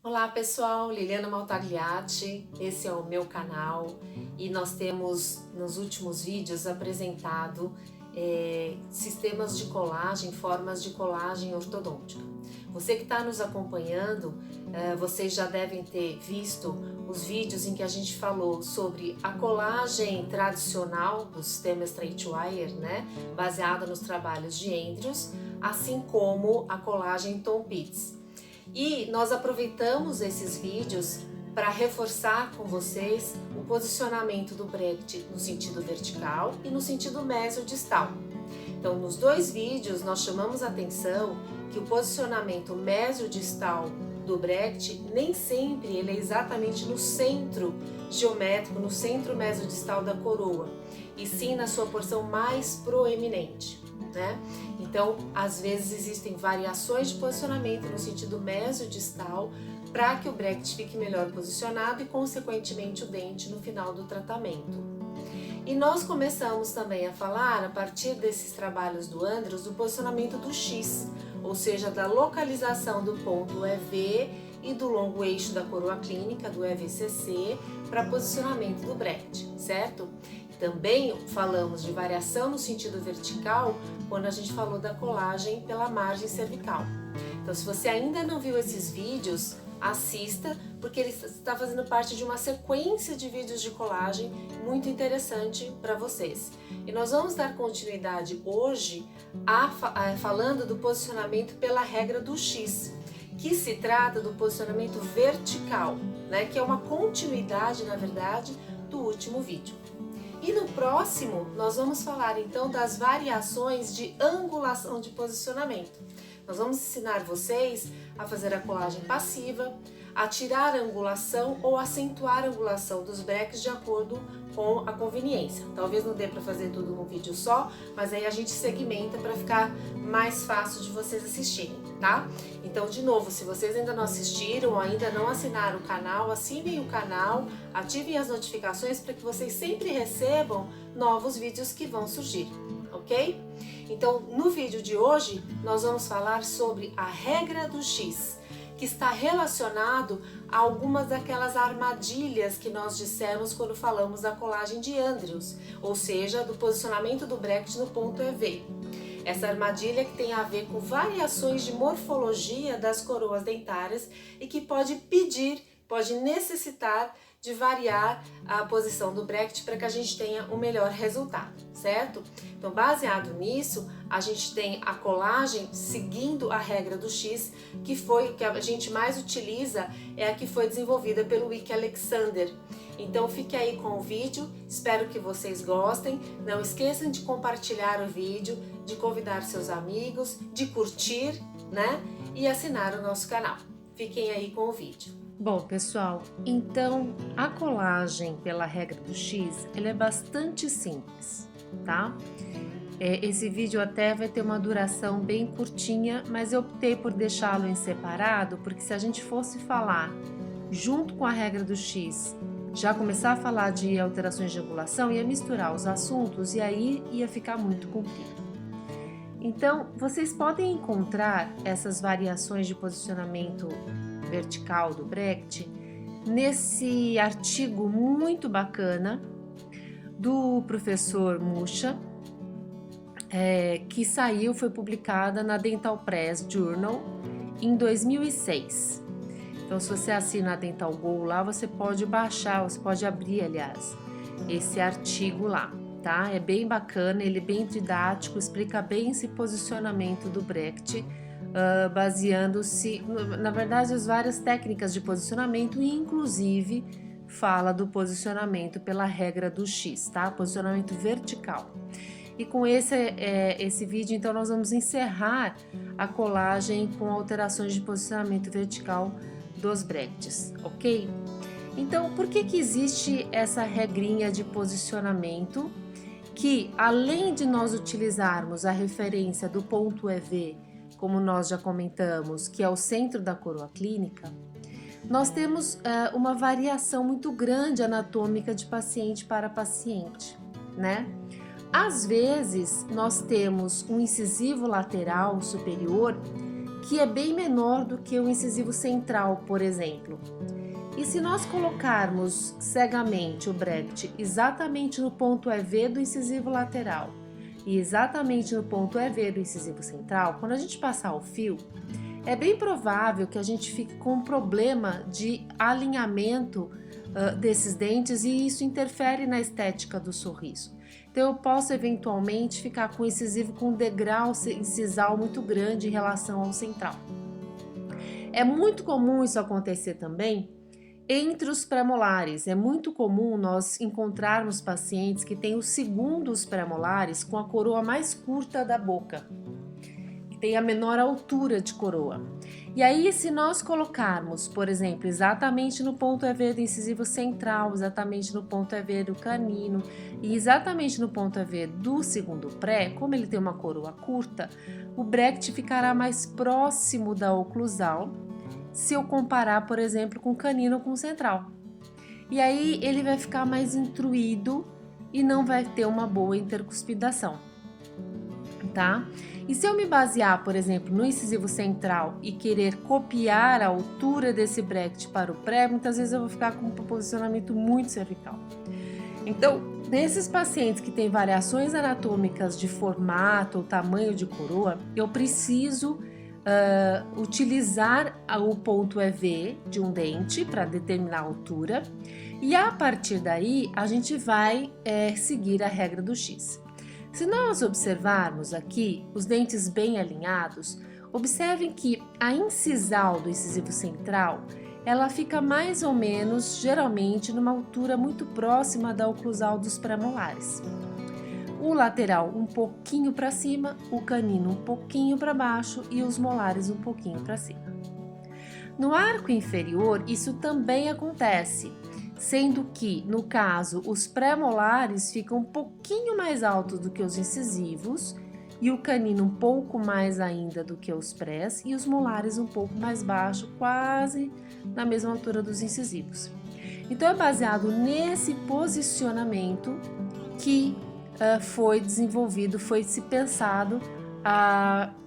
Olá pessoal, Liliana Maltagliati, esse é o meu canal e nós temos nos últimos vídeos apresentado sistemas de colagem, formas de colagem ortodôntica. Você que está nos acompanhando, vocês já devem ter visto os vídeos em que a gente falou sobre a colagem tradicional do sistema Straight Wire, né, baseada nos trabalhos de Andrews, assim como a colagem Tom Pitts. E nós aproveitamos esses vídeos para reforçar com vocês o posicionamento do Brecht no sentido vertical e no sentido mesodistal. Então, nos dois vídeos, nós chamamos a atenção que o posicionamento mesodistal do Brecht nem sempre ele é exatamente no centro geométrico, no centro mesodistal da coroa, e sim na sua porção mais proeminente, né? Então, às vezes existem variações de posicionamento no sentido mesodistal para que o Brecht fique melhor posicionado e, consequentemente, o dente no final do tratamento. E nós começamos também a falar, a partir desses trabalhos do Andrews, do posicionamento do X, ou seja, da localização do ponto EV e do longo eixo da coroa clínica, do EVCC, para posicionamento do Brecht, certo? Também falamos de variação no sentido vertical quando a gente falou da colagem pela margem cervical. Então, se você ainda não viu esses vídeos, assista, porque ele está fazendo parte de uma sequência de vídeos de colagem muito interessante para vocês. E nós vamos dar continuidade hoje falando do posicionamento pela regra do X, que se trata do posicionamento vertical, né, que é uma continuidade, na verdade, do último vídeo. E no próximo, nós vamos falar então das variações de angulação de posicionamento. Nós vamos ensinar vocês a fazer a colagem passiva, a tirar a angulação ou acentuar a angulação dos breques de acordo com a conveniência. Talvez não dê para fazer tudo num vídeo só, mas aí a gente segmenta para ficar mais fácil de vocês assistirem, tá? Então, de novo, se vocês ainda não assistiram ou ainda não assinaram o canal, assinem o canal, ativem as notificações para que vocês sempre recebam novos vídeos que vão surgir, ok? Então, no vídeo de hoje, nós vamos falar sobre a regra do X, que está relacionado a algumas daquelas armadilhas que nós dissemos quando falamos da colagem de Andrews, ou seja, do posicionamento do Brecht no ponto EV. Essa armadilha que tem a ver com variações de morfologia das coroas dentárias e que pode necessitar de variar a posição do Brecht para que a gente tenha um melhor resultado, certo? Então, baseado nisso, a gente tem a colagem seguindo a regra do X, que a gente mais utiliza, é a que foi desenvolvida pelo Wick Alexander. Então, fique aí com o vídeo, espero que vocês gostem. Não esqueçam de compartilhar o vídeo, de convidar seus amigos, de curtir, né? E assinar o nosso canal. Fiquem aí com o vídeo. Bom, pessoal, então a colagem pela regra do X, ela é bastante simples, tá? Esse vídeo até vai ter uma duração bem curtinha, mas eu optei por deixá-lo em separado, porque se a gente fosse falar junto com a regra do X, já começar a falar de alterações de angulação, ia misturar os assuntos e aí ia ficar muito comprido. Então, vocês podem encontrar essas variações de posicionamento vertical do Brecht nesse artigo muito bacana do professor Musha, que foi publicada na Dental Press Journal em 2006. Então, se você assina a Dental Go lá, você pode baixar, você pode abrir, aliás, esse artigo lá, tá? É bem bacana, ele é bem didático, explica bem esse posicionamento do Brecht, baseando-se, na verdade, as várias técnicas de posicionamento e, inclusive, fala do posicionamento pela regra do X, tá? Posicionamento vertical. E com esse vídeo, então, nós vamos encerrar a colagem com alterações de posicionamento vertical dos Brechts, ok? Então, por que existe essa regrinha de posicionamento que, além de nós utilizarmos a referência do ponto EV, como nós já comentamos, que é o centro da coroa clínica, nós temos uma variação muito grande anatômica de paciente para paciente, né? Às vezes, nós temos um incisivo lateral superior que é bem menor do que o incisivo central, por exemplo. E se nós colocarmos cegamente o bracket exatamente no ponto EV do incisivo lateral e exatamente no ponto EV do incisivo central, quando a gente passar o fio, é bem provável que a gente fique com um problema de alinhamento desses dentes e isso interfere na estética do sorriso. Então eu posso eventualmente ficar com o incisivo com um degrau incisal muito grande em relação ao central. É muito comum isso acontecer também entre os premolares. É muito comum nós encontrarmos pacientes que têm os segundos premolares com a coroa mais curta da boca, que tem a menor altura de coroa. E aí, se nós colocarmos, por exemplo, exatamente no ponto EV do incisivo central, exatamente no ponto EV do canino e exatamente no ponto EV do segundo pré, como ele tem uma coroa curta, o bracket ficará mais próximo da oclusal, se eu comparar, por exemplo, com o canino ou com o central. E aí ele vai ficar mais intruído e não vai ter uma boa intercuspidação, tá? E se eu me basear, por exemplo, no incisivo central e querer copiar a altura desse bracket para o pré, muitas vezes eu vou ficar com um posicionamento muito cervical. Então, nesses pacientes que têm variações anatômicas de formato ou tamanho de coroa, eu preciso utilizar o ponto EV de um dente para determinar a altura e a partir daí a gente vai seguir a regra do X. Se nós observarmos aqui os dentes bem alinhados, observem que a incisal do incisivo central ela fica mais ou menos, geralmente, numa altura muito próxima da oclusal dos premolares. O lateral um pouquinho para cima, o canino um pouquinho para baixo e os molares um pouquinho para cima. No arco inferior, isso também acontece, sendo que, no caso, os pré-molares ficam um pouquinho mais altos do que os incisivos e o canino um pouco mais ainda do que os prés e os molares um pouco mais baixo, quase na mesma altura dos incisivos. Então, é baseado nesse posicionamento que foi desenvolvido, foi se pensado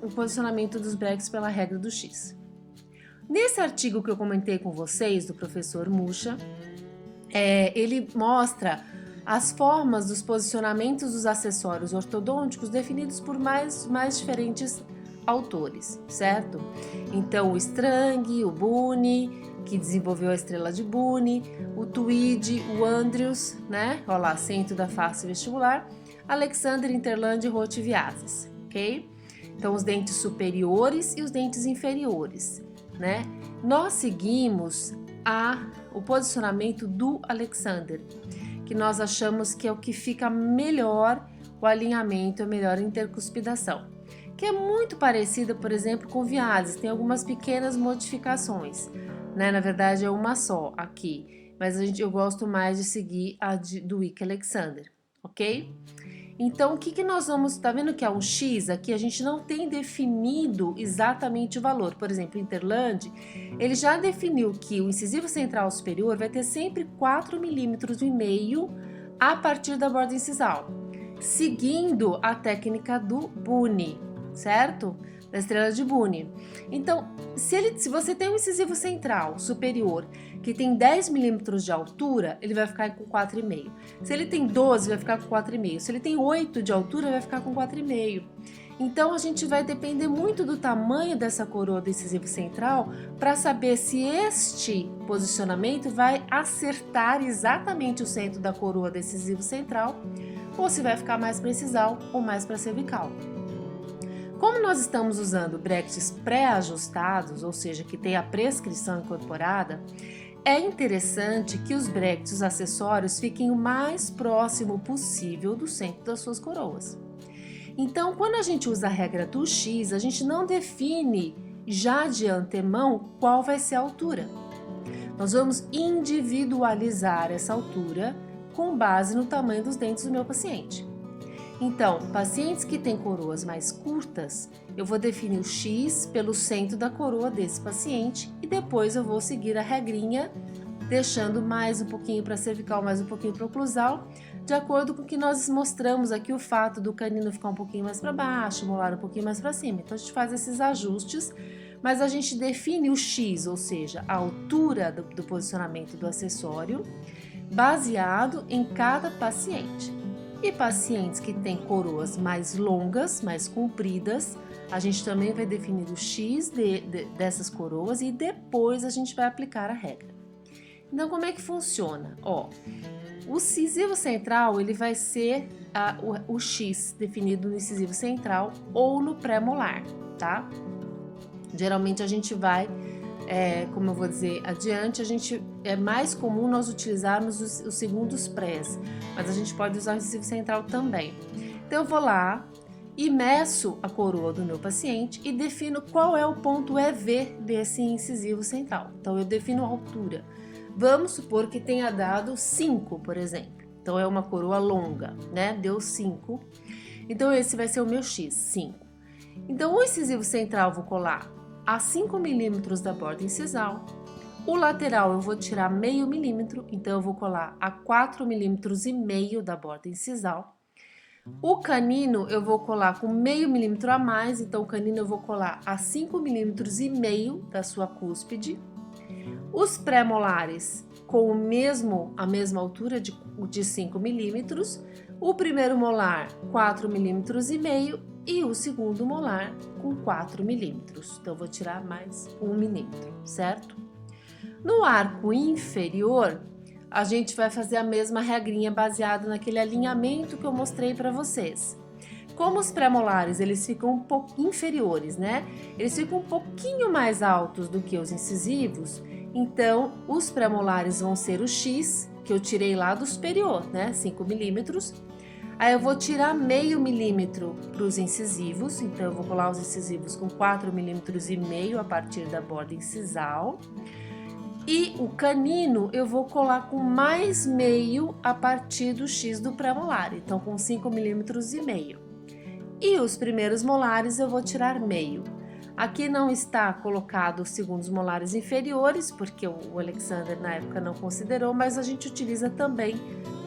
o posicionamento dos brackets pela regra do X. Nesse artigo que eu comentei com vocês, do professor Mucha, ele mostra as formas dos posicionamentos dos acessórios ortodônticos definidos por mais diferentes autores, certo? Então, o Strang, o Boone, que desenvolveu a estrela de Boone, o Tweed, o Andrews, né? Olha lá, centro da face vestibular, Alexander, Interland e Roth-Viazes, ok? Então, os dentes superiores e os dentes inferiores, né? Nós seguimos o posicionamento do Alexander, que nós achamos que é o que fica melhor o alinhamento, a melhor intercuspidação, que é muito parecida, por exemplo, com o Viazes, tem algumas pequenas modificações, né? Na verdade é uma só aqui, mas eu gosto mais de seguir a do Wick Alexander, ok? Então, o que nós vamos... Tá vendo que é um X aqui? A gente não tem definido exatamente o valor. Por exemplo, Interland, ele já definiu que o incisivo central superior vai ter sempre 4,5 milímetros a partir da borda incisal, seguindo a técnica do Boone, certo? Da estrela de Boone. Então, se você tem um incisivo central superior que tem 10 milímetros de altura, ele vai ficar com 4,5. Se ele tem 12, vai ficar com 4,5. Se ele tem 8 de altura, vai ficar com 4,5. Então, a gente vai depender muito do tamanho dessa coroa do incisivo central para saber se este posicionamento vai acertar exatamente o centro da coroa do incisivo central ou se vai ficar mais para incisal ou mais para cervical. Como nós estamos usando brackets pré-ajustados, ou seja, que tem a prescrição incorporada, é interessante que os brackets, os acessórios, fiquem o mais próximo possível do centro das suas coroas. Então, quando a gente usa a regra do X, a gente não define já de antemão qual vai ser a altura. Nós vamos individualizar essa altura com base no tamanho dos dentes do meu paciente. Então, pacientes que têm coroas mais curtas, eu vou definir o X pelo centro da coroa desse paciente e depois eu vou seguir a regrinha, deixando mais um pouquinho para cervical, mais um pouquinho para oclusal, de acordo com o que nós mostramos aqui, o fato do canino ficar um pouquinho mais para baixo, o molar um pouquinho mais para cima. Então, a gente faz esses ajustes mas a gente define o X, ou seja, a altura do posicionamento do acessório, baseado em cada paciente. E pacientes que têm coroas mais longas, mais compridas, a gente também vai definir o X dessas coroas e depois a gente vai aplicar a regra. Então, como é que funciona? O incisivo central, ele vai ser o X definido no incisivo central ou no pré-molar, tá? Geralmente a gente vai, como eu vou dizer adiante, é mais comum nós utilizarmos os segundos prés, mas a gente pode usar o incisivo central também. Então eu vou lá e meço a coroa do meu paciente e defino qual é o ponto EV desse incisivo central. Então eu defino a altura. Vamos supor que tenha dado 5, por exemplo. Então é uma coroa longa, né? Deu 5. Então esse vai ser o meu X, 5. Então o incisivo central eu vou colar a 5 milímetros da borda incisal. O lateral eu vou tirar meio milímetro, então eu vou colar a 4 milímetros e meio da borda incisal. O canino eu vou colar com meio milímetro a mais, então o canino eu vou colar a 5 milímetros e meio da sua cúspide. Os pré-molares com a mesma altura de 5 milímetros, o primeiro molar 4 milímetros e meio e o segundo molar com 4 milímetros. Então, eu vou tirar mais 1 milímetro, certo? No arco inferior, a gente vai fazer a mesma regrinha baseada naquele alinhamento que eu mostrei para vocês. Como os pré-molares, eles ficam um pouco inferiores, né? Eles ficam um pouquinho mais altos do que os incisivos, então os pré-molares vão ser o X, que eu tirei lá do superior, né? 5 milímetros. Aí eu vou tirar meio milímetro para os incisivos, então eu vou colar os incisivos com 4 milímetros e meio a partir da borda incisal. E o canino eu vou colar com mais meio a partir do X do pré-molar, então com 5 milímetros e meio. E os primeiros molares eu vou tirar meio. Aqui não está colocado os segundos molares inferiores, porque o Alexander na época não considerou, mas a gente utiliza também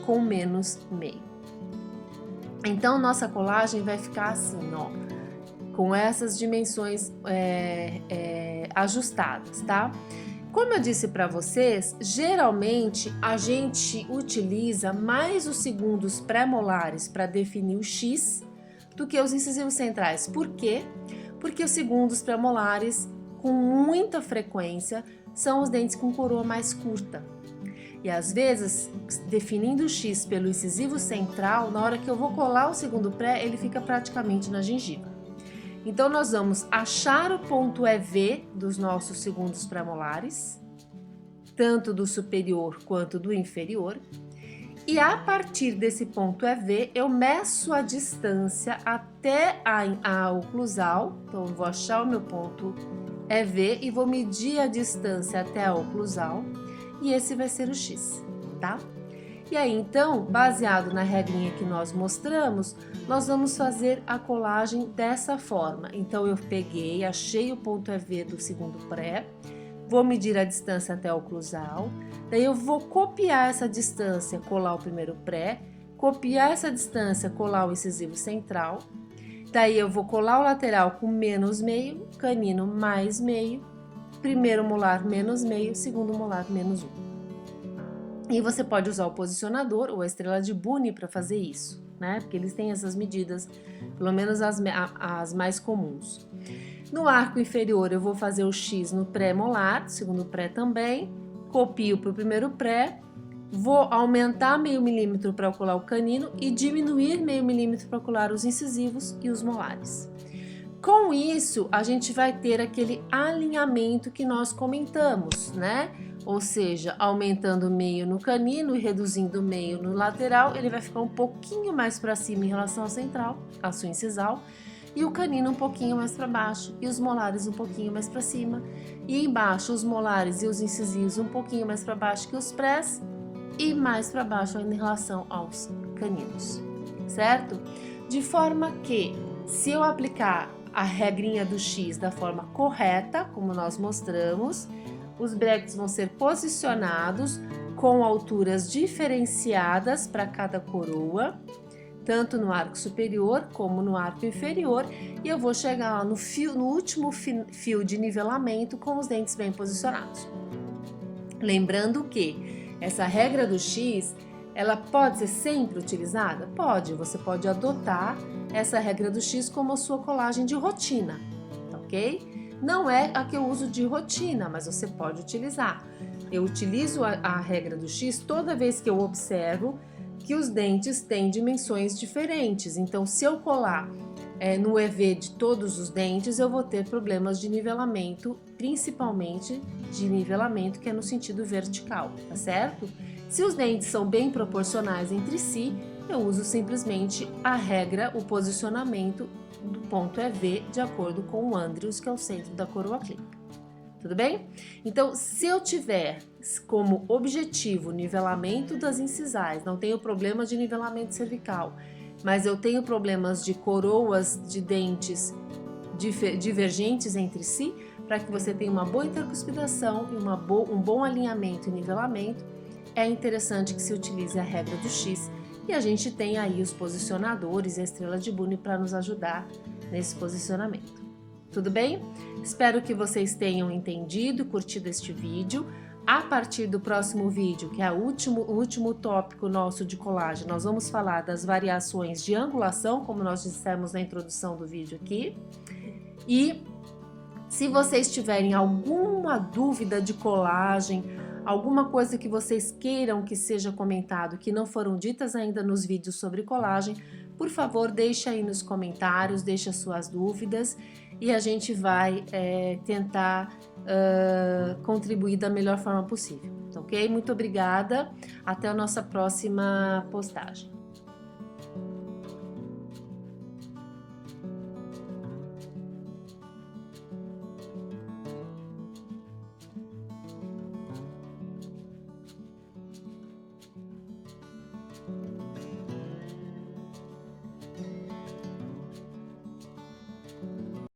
com menos meio. Então, nossa colagem vai ficar assim, ó, com essas dimensões ajustadas, tá? Como eu disse para vocês, geralmente a gente utiliza mais os segundos pré-molares para definir o X do que os incisivos centrais. Por quê? Porque os segundos pré-molares, com muita frequência, são os dentes com coroa mais curta. E às vezes, definindo o X pelo incisivo central, na hora que eu vou colar o segundo pré, ele fica praticamente na gengiva. Então, nós vamos achar o ponto EV dos nossos segundos pré-molares, tanto do superior quanto do inferior, e a partir desse ponto EV, eu meço a distância até a oclusal. Então, eu vou achar o meu ponto EV e vou medir a distância até a oclusal, e esse vai ser o X, tá? E aí, então, baseado na regrinha que nós mostramos, nós vamos fazer a colagem dessa forma. Então, eu peguei, achei o ponto EV do segundo pré, vou medir a distância até a oclusal, daí eu vou copiar essa distância, colar o primeiro pré, copiar essa distância, colar o incisivo central, daí eu vou colar o lateral com menos meio, canino mais meio, primeiro molar menos meio, segundo molar menos 1. E você pode usar o posicionador ou a estrela de Boone para fazer isso, né? Porque eles têm essas medidas, pelo menos as mais comuns. No arco inferior eu vou fazer o X no pré-molar, segundo pré também, copio para o primeiro pré, vou aumentar meio milímetro para colar o canino e diminuir meio milímetro para colar os incisivos e os molares. Com isso, a gente vai ter aquele alinhamento que nós comentamos, né? Ou seja, aumentando meio no canino e reduzindo meio no lateral, ele vai ficar um pouquinho mais para cima em relação ao central, a sua incisal, e o canino um pouquinho mais para baixo, e os molares um pouquinho mais para cima, e embaixo os molares e os incisivos um pouquinho mais para baixo que os prés, e mais para baixo ainda em relação aos caninos, certo? De forma que, se eu aplicar a regrinha do X da forma correta, como nós mostramos, os brackets vão ser posicionados com alturas diferenciadas para cada coroa, tanto no arco superior como no arco inferior, e eu vou chegar lá no último fio de nivelamento com os dentes bem posicionados. Lembrando que essa regra do X, ela pode ser sempre utilizada? Pode, você pode adotar essa regra do X como a sua colagem de rotina, tá ok? Não é a que eu uso de rotina, mas você pode utilizar. Eu utilizo a regra do X toda vez que eu observo que os dentes têm dimensões diferentes. Então, se eu colar no EV de todos os dentes, eu vou ter problemas de nivelamento, principalmente de nivelamento que é no sentido vertical, tá certo? Se os dentes são bem proporcionais entre si, eu uso simplesmente a regra, o posicionamento do ponto EV de acordo com o ândrios, que é o centro da coroa clínica. Tudo bem? Então, se eu tiver como objetivo nivelamento das incisais, não tenho problema de nivelamento cervical, mas eu tenho problemas de coroas de dentes divergentes entre si, para que você tenha uma boa intercuspidação e um bom alinhamento e nivelamento, é interessante que se utilize a regra do X e a gente tem aí os posicionadores e a estrela de Boone para nos ajudar nesse posicionamento. Tudo bem? Espero que vocês tenham entendido, curtido este vídeo. A partir do próximo vídeo, que é o último tópico nosso de colagem, nós vamos falar das variações de angulação, como nós dissemos na introdução do vídeo aqui. E se vocês tiverem alguma dúvida de colagem, alguma coisa que vocês queiram que seja comentado, que não foram ditas ainda nos vídeos sobre colagem, por favor, deixe aí nos comentários, deixe as suas dúvidas e a gente vai tentar contribuir da melhor forma possível, tá ok? Muito obrigada, até a nossa próxima postagem.